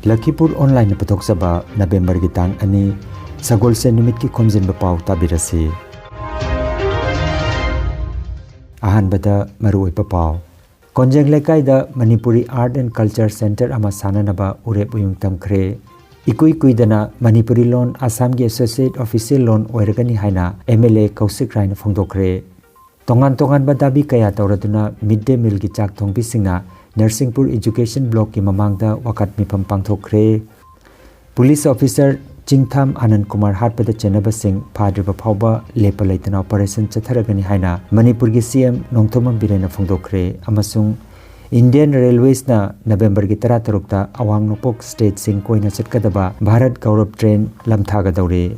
Lakhipur online Patokzaba November Gitang Ani Sagol Se Numit Ki Khomjinba Pao Tabirasi Ahanbada Marui Pao Konjeng Lekaida Manipuri Art and Culture Center Ama Sananaba Urep Uyung Tamkre Ikui Kuidana Manipuri Loan Assam Gi Associate Official Loan Oiragani Haina MLA Kausik Raina Phongdokre Tongan Badabi Kaya Tauraduna Midday Meal Gi Chak Thongbi Singna Nursingpur Education Block ki mamangda wakat mifam pangthokre Police Officer Chingtham Anand Kumar Hatpada Chenaba Singh Phadriba Phauba lepa leitana operation chatharagani haina Manipur gi CM Nongthomam Birena phongdokre amasung Indian Railways na November gi 13 ta awang nopok state sing koina chatkadaba Bharat Gaurav train lamthaga daure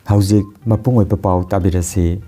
Hauzik mapungoi papau tabirasi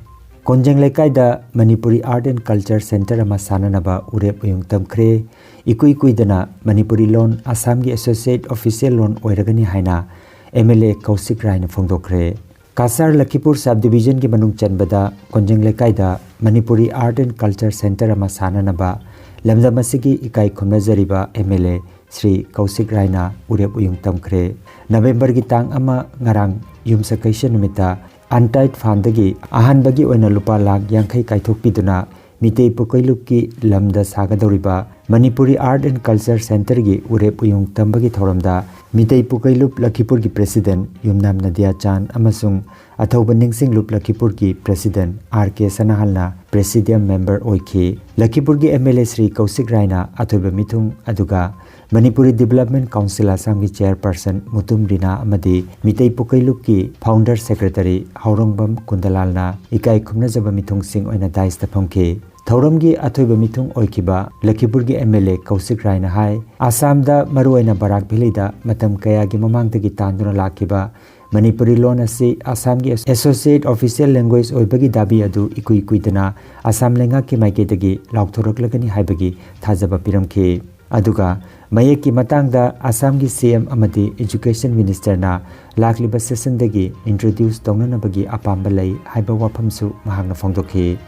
Konjeng Lekaida Manipuri Art and Culture Center Ama Sananaba Urep Uyung Tamkre Ikui Kuidana Manipuri Loan Assam Gi Associate Official Loan Oiragani Haina MLA Kausik Raina Phongdokre Kasar Lakhipur Subdivision Gi Manung Chanbada Konjeng Lekaida Manipuri Art and Culture Center Ama Sananaba Lamdamasigi Ikai Khomnajariba MLA Sri Kausik Raina Urep Uyung Tamkre November Gi Tang Ama Ngarang Yumsakaisha Numita Untied Fandagi Ahanbagi Oina Lupa Lak Yankai Kaithokpiduna Mitei Pukailup ki Lamda Sagadoriba Manipuri Art and Culture Center gi Urep Uyung Tambagi Thoramda Mitei Pukailup Lakhipur ki President Yumnam Nadia Chan amasung Athauba Ningsing Lup Lakhipur ki President RK Sanahalna Presidium Member Oiki Lakhipur ki MLA Sri Kausik Raina Athauba Mithung Aduga Manipuri Development Council Assam ki Chairperson Mutum Rina Amadi Mitei Pukailup ki Founder Secretary Haurongbam Kundalalna Ikai Khumnajaba Mithung Singh Oina Daista Phongki Thauramgi Athoiba Mithung Oikiba Lakhipurgi MLA Kausik Raina Hai Assamda Maruaina Barak Bhilida Matam Kayagi Mamangdagi Tanduna Lakiba Manipuri Loan Asi Assamgi Associate Official Language Oibagi Dabi Adu Ikui Kuidana Assam Lenga ki Maiketagi Laukthoroklagani Haibagi Thajaba Piramki Aduga Mayeki Matangda Assamgi CM Amadi Education Minister na Lakliba Session dagi introduce Tongnanabagi Apamba Lai Haiba Wapamsu Mahangna Phongdokhi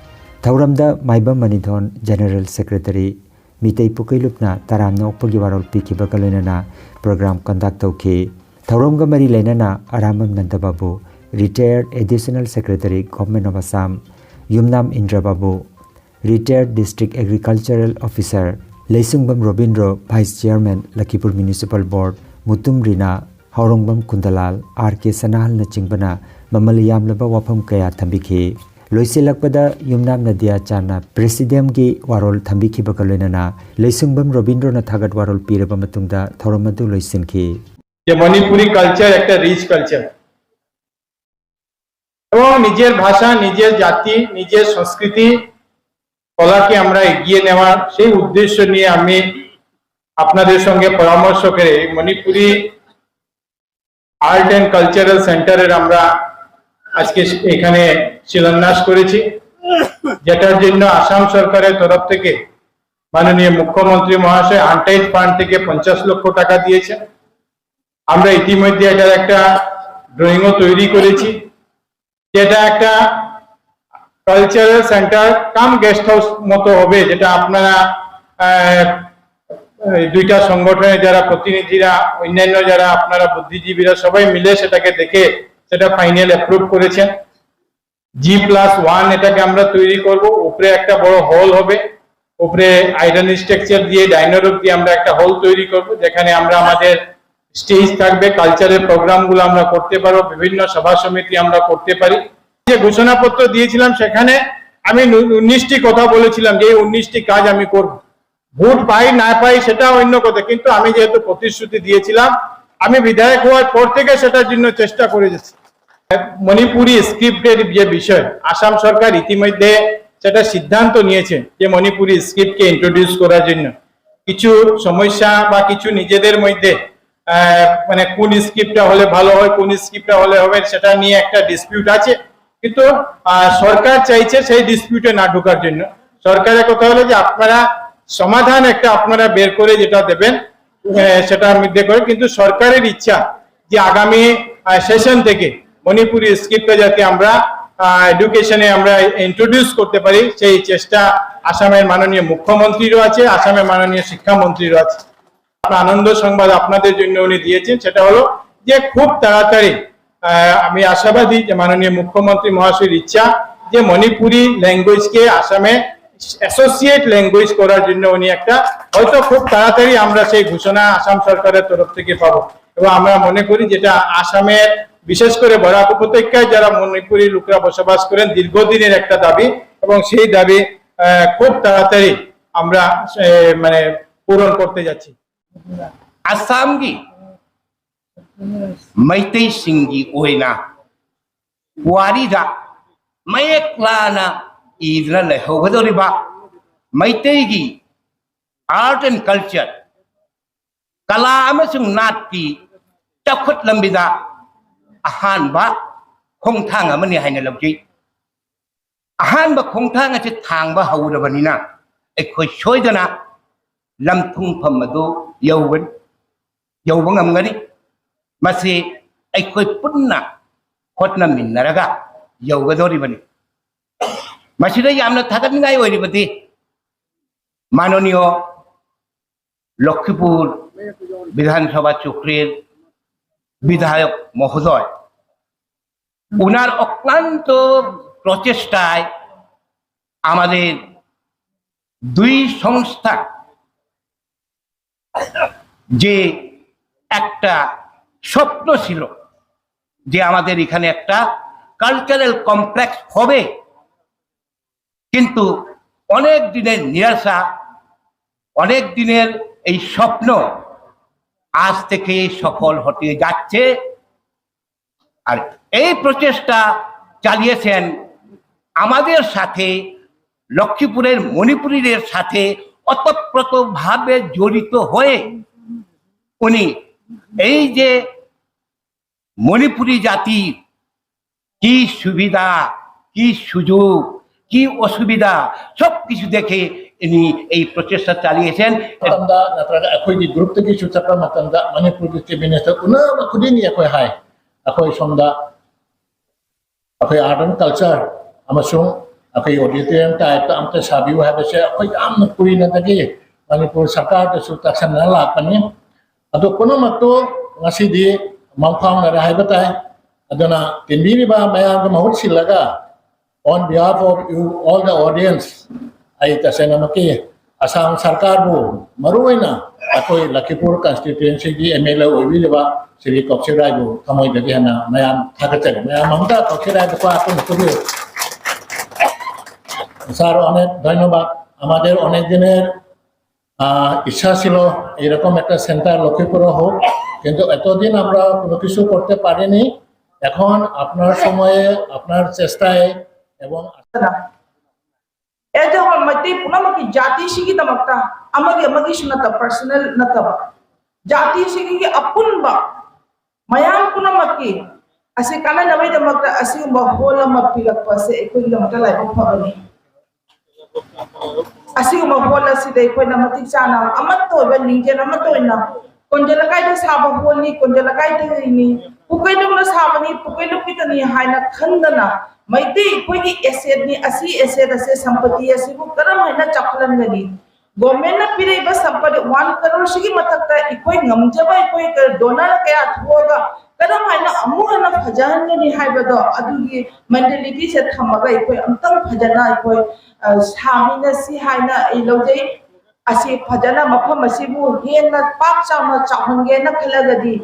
Thauramda Maiba Manithon General Secretary Mitei Pukailupna Taramna Okpagi Warol Pikiba Kaloinana Program Conduct Tauki Thauramga Mari Lainana Aramam Nandababu Retired Additional Secretary Government of Assam Yumnam Indrababu Retired District Agricultural Officer Leisungbam Robindro Vice Chairman Lakhipur Municipal Board Mutum Rina Haurongbam Kundalal RK Sanahal na Chingbana Mamaliyam Laba Wapam Kaya Thambiki Loisilakpada Yumnam Nadia Chana Presidium Gi Warol Thambiki Bakaloinana Leisungbam Robindro na Thagat Warol Piraba Matungda Thoramadu Loisinki Manipuri culture একটা rich culture এবং নিজের ভাষা নিজের জাতি নিজের সংস্কৃতি কলাকে আমরা এগিয়ে নেওয়ার সেই উদ্দেশ্য নিয়ে আমি আপনাদের সঙ্গে পরামর্শ করে মণিপুরি আর্ট এন্ড কালচারাল সেন্টারের আমরা আজকে এখানে শিলান্যাস করেছি যেটার জন্য আসাম সরকারের তরফ থেকে মাননীয় মুখ্যমন্ত্রী মহাশয় আনটাইড ফান্ড থেকে 50 লক্ষ টাকা দিয়েছেন আমরা ইতিমধ্যে এটার একটা ড্রয়িংও তৈরি করেছি যেটা একটা কালচারাল সেন্টার কাম গেস্ট হাউস মতো হবে যেটা আপনারা দুইটা সংগঠনের যারা প্রতিনিধিরা অন্যান্য যারা আপনারা বুদ্ধিজীবীরা সবাই মিলে সেটাকে দেখে সেটা ফাইনাল অ্যাপ্রুভ করেছেন G+1 এটাকে আমরা তৈরি করব উপরে একটা বড় হল হবে উপরে আয়রন স্ট্রাকচার দিয়ে ডাইনারোপ দিয়ে আমরা একটা হল তৈরি করব যেখানে আমরা আমাদের স্টেজ থাকবে কালচারাল প্রোগ্রামগুলো আমরা করতে পারবো বিভিন্ন সভা সমিতি আমরা করতে পারি যে ঘোষণাপত্র দিয়েছিলাম সেখানে আমি 19টি কথা বলেছিলাম যে 19টি কাজ আমি করব ভোট পাই না পাই সেটা অন্য কথা কিন্তু আমি যেহেতু প্রতিশ্রুতি দিয়েছিলাম আমি বিধায়ক হওয়ার পর থেকে সেটার জন্য চেষ্টা করে যাচ্ছি মণিপুরি স্ক্রিপ্টের যে বিষয় আসাম সরকার ইতিমধ্যে সেটা সিদ্ধান্ত নিয়েছে যে মণিপুরি স্ক্রিপ্টকে ইন্ট্রোডিউস করার জন্য কিছু সমস্যা বা কিছু নিজেদের মধ্যে মানে কোন স্ক্রিপ্টটা হলে ভালো হয় কোন স্ক্রিপ্টটা হলে হবে সেটা নিয়ে একটা ডিসপিউট আছে কিন্তু সরকার চাইছে সেই ডিসপিউটে না ঢোকার জন্য সরকারের কথা হলো যে আপনারা সমাধান একটা আপনারা বের করে যেটা দেবেন সেটা মধ্যে করে কিন্তু সরকারের ইচ্ছা যে আগামী সেশন থেকে মণিপুরি স্ক্রিপ্টটা যাতে আমরা এডুকেশনে আমরা ইন্ট্রোডিউস করতে পারি সেই চেষ্টা আসামের মাননীয় মুখ্যমন্ত্রীরও আছে, আসামের মাননীয় শিক্ষামন্ত্রীরও আছে। আনন্দ সংবাদ আপনাদের জন্য উনি দিয়েছেন, সেটা হলো যে খুব তাড়াতাড়ি আমি আশাবাদী যে মাননীয় মুখ্যমন্ত্রী মহাশয়ের ইচ্ছা যে মণিপুরি ল্যাঙ্গুয়েজকে আসামে অ্যাসোসিয়েট ল্যাঙ্গুয়েজ করার জন্য উনি একটা হয়তো খুব তাড়াতাড়ি আমরা সেই ঘোষণা আসাম সরকারের তরফ থেকে পাবো। এবং আমরা মনে করি যেটা আসামের বিশেষ করে বরাক উপত্যকায় যারা মণিপুরি লোকরা বসবাস করেন দীর্ঘদিনের একটা দাবি, এবং সেই দাবি খুব তাড়াতাড়ি আমরা মানে পূরণ করতে যাচ্ছি। आसाम की मैतई सिंगी ओइना वारीदा मयक्लाना इदना लेहोगदोरिबा मैतई की आर्ट एंड कल्चर कला अमसुंग नाट की तखुत लंबिदा अहानबा खोंथांग अमनि हायना लौजि अहानबा खोंथांग असे थांगबा हौरबनिना एखोय सोयदना लमथुंगफम अदु यौबन ngani masi aikoi punna hotna minnaraga yaugadori bani masida yamna thagatningai oiribati manoniyo Lakhipur Bidhan Sabha Chukrir বিধায়ক মহোদয় উনার অক্লান্ত প্রচেষ্টায় আমাদের দুই সংস্থা যে একটা স্বপ্ন ছিল যে আমাদের এখানে একটা কালচারাল কমপ্লেক্স হবে, কিন্তু অনেক দিনের নিরাশা, অনেক দিনের এই স্বপ্ন আজ থেকে সফল হতে যাচ্ছে। আর এই প্রচেষ্টা চালিয়েছেন আমাদের সাথে লক্ষ্মীপুরের মণিপুরীদের সাথে অতপ্রতভাবে জড়িত হয়ে উনি এই যে মণিপুরী জাতি কি সুবিধা কি সুযোগ কি অসুবিধা সবকিছু দেখে ইনি এই প্রচেষ্টা চালিয়েছেন। Matanda natraga ako'y di group tagi suta matanda Manipur District Minister una makudini ako'y hai ako'y sonda ako'y art and culture amasung ako'y auditorium type ta amte sabiu ha bese ako'y am nakuri na tagi Manipur sarkar ta suta sanala pani ado kono mato ngasi di mangphang na rahay batay adona tinbiri ba mayam ka mahut silaga on behalf of you all the audience ay tasena maki Assam Sarkar bu maruay na ako'y Lakhipur constituency di MLA oiwi ba Sri Khomjinba bu kamoy dagi hana mayam thakachag mayam mamta Khomjinba ko ako nukuri sir অনেক ধন্যবাদ। আমাদের অনেক দিনের ইচ্ছা ছিল এরকম একটা centre লক্ষ্মীপুরে হোক, কিন্তু এতদিন আমরা কোনো কিছু করতে পারিনি। এখন আপনার সময়ে আপনার চেষ্টায় এবং Ejo hon mati punamaki jati shigi damakta amagi shunata personal nataba jati shigi apun ba mayam punamaki ase kana nabai damakta ase mahola mapilak pase ekoi damakta lai phobani ase mahola side ekoi namati chana amatto ba ninje namatto na konjala kai da saba holni konjala kai da ni pukai dum sabani pukai lupitani haina khandana maiti koi ki asset ni asi asset ase sampati ase bu karam haina chaklan gani government na pire ba sampati 1 crore shigi matakta ikoi ngamjaba ikoi donor kaya thoga karam haina amu hana phajan ni haibado adugi mentality se thamaga ikoi amtang phajana ikoi samina si haina ilojai asi phajana mafam asibu hena pak chama chahonge na khalagadi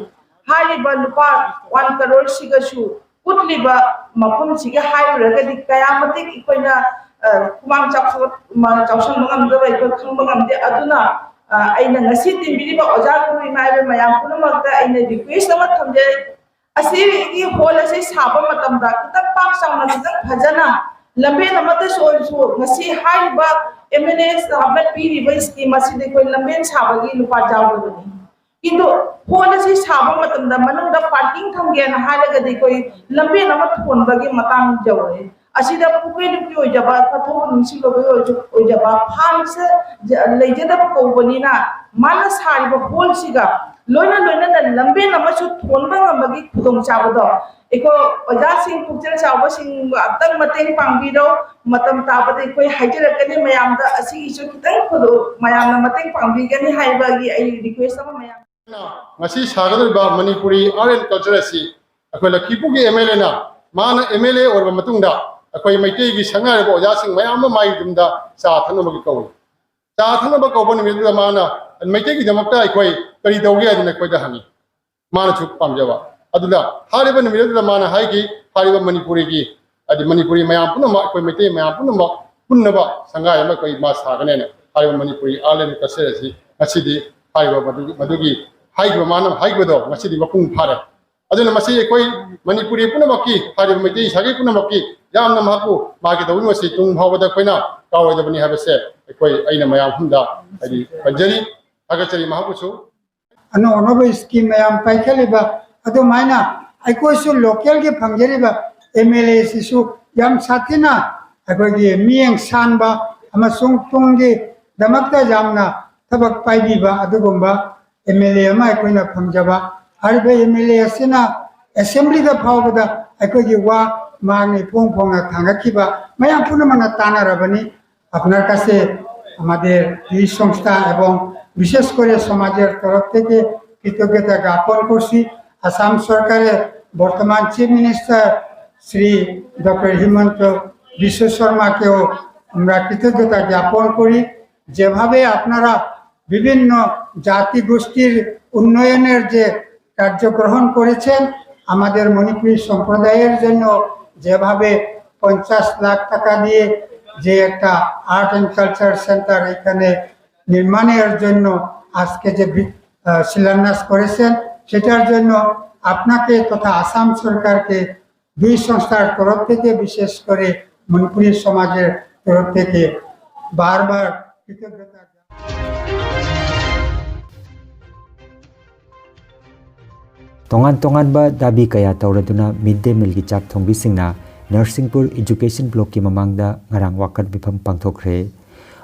hariba lupa 1 crore shigashu utliba mafam sige hairagadi kayamatik ikoina kumang chawsan mangamdaba ikoi khangmangamde aduna aina ngasi timbiriba oja kuri maibe mayam punamakta aina request ama thamje asi gi hol ase saba matamda kitak pak chama kitak phajana lambe namata so ngasi hariba MNS abna piriba scheme aside koi lambe sabagi lupa jawdani কিন্তু phone আছে সাবা মাতমদা মানুষটা parking থামগে না হালাগদি কই লম্বে নাম phone বাগে মাতাং জওরে असिदा पुके लुकी ओइ जबा कथो निसी लोबे ओइ जबा फार्म से लेजेदा कोबनीना माना सारिबो होल सिगा लोइना लोइना न लंबे नमसु थोनबा नमगी खुदों चाबदो एको ओजा सिंह पुचल चाबो सिंह अतंग मतेंग पांगबिदो मतम ताबदे कोई हाइजरकनी मयाम दा असि इसु कितंग खुदो मयाम न मतेंग पांगबिगनी हाइबागी आई रिक्वेस्ट अमा मयाम ngasi sagadriba manipuri art and culture asi akoi lakhipu gi MLA na mana MLA or matungda akoi maitei gi sangai bo ja sing mayam mai dumda cha thanu gi kawi cha thanu ba ko bon mi da mana maitei gi jamakta akoi kari dawge adina koi da hani mana chu pamjaba adula hariba mi da mana hai gi hariba manipuri gi adi manipuri mayam puna ma akoi maitei mayam puna ma punna ba sangai ma koi ma sagane ne hariba manipuri art and culture asi asidi hariba madugi हाइगो मानम हाइगोदो मसिदि मपुंग फारे अदुना मसि कोइ मणिपुरी पुनमकी हारि मैतै सागे पुनमकी यामना माकु मागे दवि मसि तुंग भावदा कोइना कावैदबनि हाबसे कोइ आइना मयाम हुंदा आदि पंजरी हागचरी माकुसु अनो अनोबो स्कीम मयाम पाइखलिबा अदो माइना आइकोसु लोकल के फंगजरिबा MLA सिसु याम साथिना आइकोगी मियंग सानबा अमसुंग तुंगी दमकता जामना थबक पाइबिबा अदुगुंबा MLA अमा कोइना फंगजबा हरबे MLA असिना असेंबली दा फावबदा अकोगी वा मांगनि फोंग फोंगा थांगाखिबा मया पुनमना तानारबनी আপনার কাছে আমাদের এই সংস্থা এবং বিশেষ করে সমাজের তরফ থেকে কৃতজ্ঞতা জ্ঞাপন করছি আসাম সরকারের বর্তমান chief minister Shri doctor Himanta Biswa শর্মাকেও আমরা কৃতজ্ঞতা জ্ঞাপন করি যেভাবে আপনারা বিভিন্ন জাতি গোষ্ঠীর উন্নয়নের যে কার্যগ্রহণ করেছেন আমাদের মণিপুরী সম্প্রদায়ের জন্য যেভাবে 50 লাখ টাকা দিয়ে যে একটা আর্ট এন্ড কালচার সেন্টার এখানে নির্মাণের জন্য আজকে যে শিলান্যাস করেছেন সেটার জন্য আপনাকে তথা আসাম সরকারকে দুই সংস্থার তরফ থেকে বিশেষ করে মণিপুরী সমাজের তরফ থেকে বারবার কৃতজ্ঞতা tongan tongan ba dabi kaya tawraduna midday meal gi chak thongbi singna Narsingpur Education Block ki mamangda ngarang wakat bifam pangthokre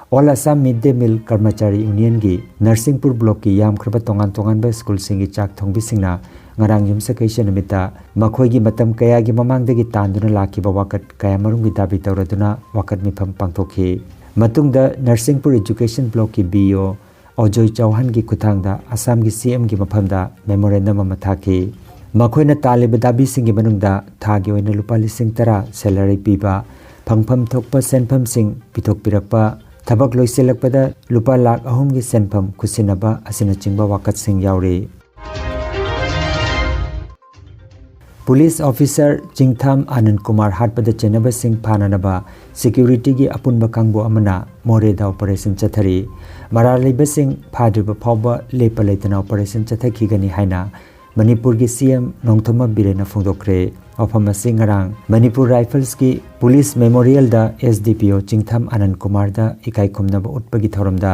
All Assam Midday Meal Karmachari Union gi Narsingpur Block ki yam khraba tongan tongan ba school singi chak thongbi singna ngarang yumsa kaisa namita makhoi gi matam kaya gi mamangda gi tanduna laki ba wakat kaya marum gi dabi tawraduna wakat bifam pangthokhi matungda Narsingpur Education Block ki BO Ojoy Chauhan gi kuthangda Assam gi CM gi maphamda memorandum ama thaki makhoi na taliba dabi singi manungda thagi oina lupa lising tara salary piba phangpham thokpa senpham sing pithok pirakpa thabak loiselakpada lupa lakh ahum gi senpham khusinaba asina chingba wakat sing yauri Police Officer Jingtham Anand Kumar Hatpada Chenaba Singh Phananaba Security gi apunba kangbo amana Moreda operation chathari Maraliba Singh Phadriba Phawba lepa leitana operation chathaki gani haina Manipur gi CM Nongthoma Birena Phongdokre Ofama Singarang Manipur Rifles ki Police Memorial da SDPO Jingtham Anand Kumar da ikai khumnaba utpagi thoramda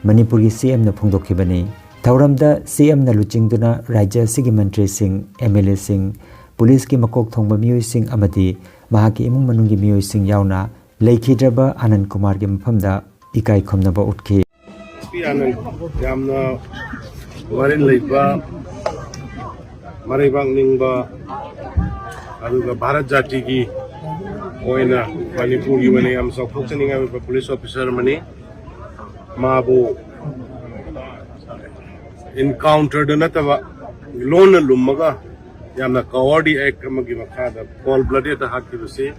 Manipur gi CM na phongdokhibani thoramda CM na luchingduna Rajya Sigi Mantri Singh MLA Singh Police ki makok thongba miyoi sing amadi mahaki imung manung gi miyoi sing yauna Lakhidraba Anand Kumar gi maphamda ikai khomnaba utkhi SP Anand yamna warin leiba maribang ningba aduga Bharat Jati gi oina Manipur gi mane am sok phokchaninga ba police officer mane mabu encounter donataba lone lummaga yamna Kawadi Act amagi makhada cold blooded the hakibase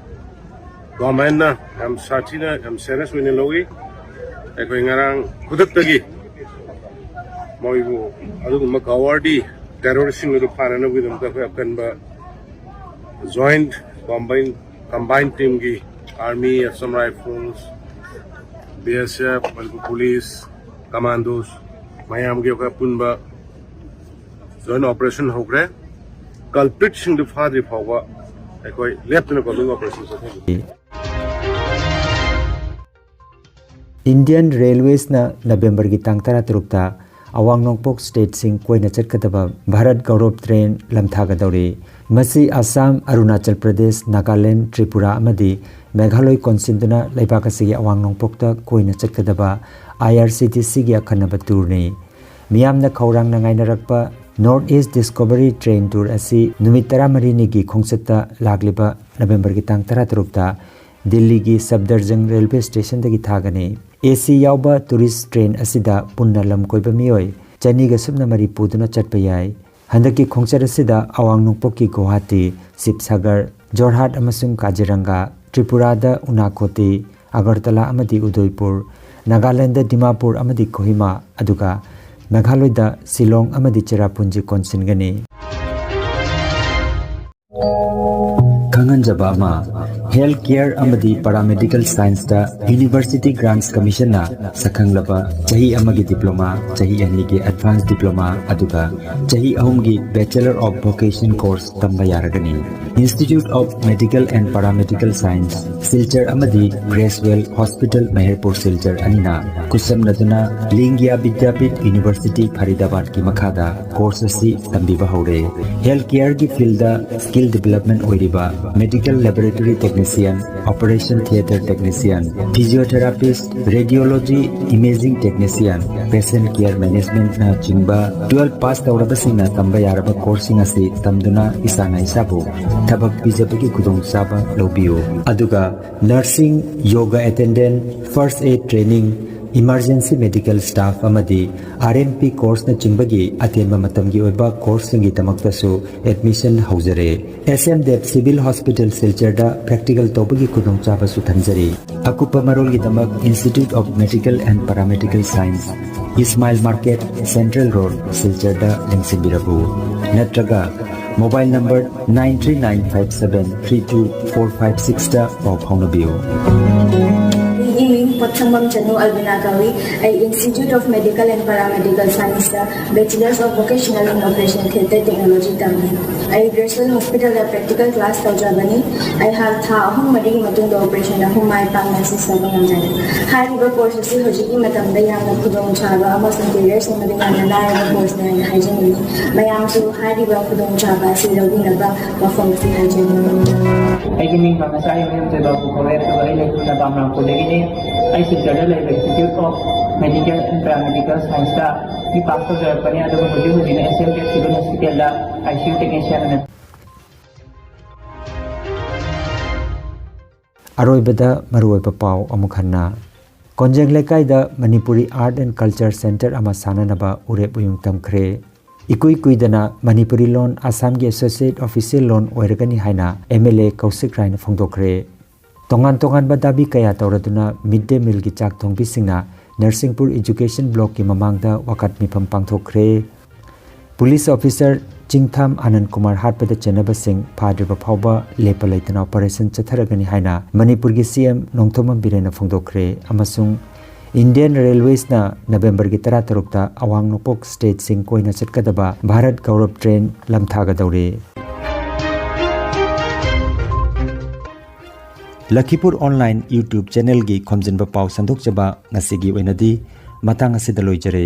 government na am sathina am serious wine logi ekoi ngarang kudattagi moibu adu Kawadi terrorist ngu phanana widum ta kan ba joint combined team gi army Assam Rifles BSF police commandos mayam gi ka punba joint operation hogre culprit sing the father phawa ekoi lieutenant colonel operation Indian Railways na November gi tang 13 ta awang nongpok state sing koina chatkataba Bharat Gaurav train lamthaga dawri मसी असम अरुणाचल प्रदेश नागालैंड त्रिपुरा अमदी मेघालय कोनसिंदुना लेबाक असिगी अवांग नोंगपोकता कोइना चटकदबा IRCTC गी अखनब टूरनी मियामना खौरांग नांगाइनरकपा North East Discovery train tour असी नुमित 13 की खोंगसता लागलिबा नवंबर की तांग 13 दिल्ली की सफदरजंग रेलवे स्टेशन दगी थागने AC यावबा टूरिस्ट ट्रेन असिदा पुन्ना लम कोइबा मियोय चनीगा सुबना मरी पुदुना चटपा याय हंदकी खोंगचर असिदा अवांग नोंगपोक की गुवाहाटी शिवसागर जोरहाट अमसुंग काजीरंगा त्रिपुरादा उनाकोटी अगरतला अमदी उदयपुर नागालैंड दिमापुर अमदी कोहिमा अदुगा मेघालयदा शिलोंग अमदी चेरापुंजी कोनसिनगनी खंगनजबा मा हेल्थ केयर अमदी पैरामेडिकल साइंस दा यूनिवर्सिटी ग्रांट्स कमीशन ना सखंगलबा चही अमगी डिप्लोमा चही अनी के एडवांस डिप्लोमा अदुगा चही अहुमगी बैचलर ऑफ वोकेशन कोर्स तंबा यारगनी institute of medical and paramedical science Silchar अमदी ग्रेसवेल हॉस्पिटल मेहरपुर सिलचर अनिना कुसम नदुना लिंगिया विद्यापीठ यूनिवर्सिटी फरीदाबाद की मखादा कोर्स असी तंबीबा हौरे हेल्थ केयर की फील्ड दा स्किल डेवलपमेंट ओइरिबा medical laboratory technician operation theatre technician physiotherapist radiology imaging technician patient care management ना चिंबा 12 पास तौरबसिंगना तंबा यारबा कोर्सिंग असी तमदुना इसाना इसाबु थबक पिजबगी खुदोंग साबा लौबियो अदुगा nursing yoga attendant first aid training emergency medical staff अमदी RNP कोर्स न चिंबगी अतेंबा मतमगी ओइबा कोर्स संगी तमक्तसु एडमिशन हौजरे SM देव सिविल हॉस्पिटल सिलचरदा प्रैक्टिकल तौबगी खुदोंग चाबसु थंजरी अकुपा मरोल की तमक institute of medical and paramedical science Ismail market central road सिलचरदा लिंगसिबिरबु नत्रगा मोबाइल नंबर 9395732456 दा पाउ फाउनबियो Potchambam Chanu Albinagawi, I Institute of Medical and Paramedical Science, Bachelors of Vocational in Operation Theatre Technology Tamil. I Gresham Hospital practical class Tajabani. I have Thahum Madi Matung Operation of my Pangasi Saban. High courses Hojiki Matambaya Kudong Chava, most interiors and Madina course and hygiene. Mayamsu High River Kudong Chava, Silabinaba, Wafamsi hygiene. I give me Manasai and the Bamra Kodegini. I suggested like Institute of Medical and Paramedical Science की पास जो अपने आदमी मुझे हो जिन्हें SM के civil hospital ICU technician ने अरोइबदा मरुइबा पाव अमुखन्ना कोंजेंग लेकाइदा Manipuri art and culture centre अमा साननबा उरेप उयुंग तमख्रे इकुई कुइदना मणिपुरी लोन आसाम की एसोसिएट ऑफिशियल लोन ओइरगनी हाइना MLA कौशिक रायना फोंदोखरे तोंगान तोंगान बदाबी कया तौरदुना मिड डे मील की चाक थोंबिसिंगना नरसिंहपुर एजुकेशन ब्लॉक की ममांगदा वकात मिफम पांगथोखरे पुलिस ऑफिसर चिंगथाम आनंद कुमार हाटपद चेनबसिंग फाद्रिबा फावबा लेपा लेतना ऑपरेशन चथरगनी हाइना मणिपुर की CM नोंगथोमम बिरेना फोंदोखरे अमसुंग इंडियन रेलवेज ना नवंबर की 13 अवांग नोपोक स्टेट सिंग कोइना चटकदबा भारत गौरव ट्रेन लमथागदौरे लखीपुर ऑनलाइन YouTube चैनल की खोमजिनबा पाव संदोकचबा ngasi gi oinadi matang asida loijare।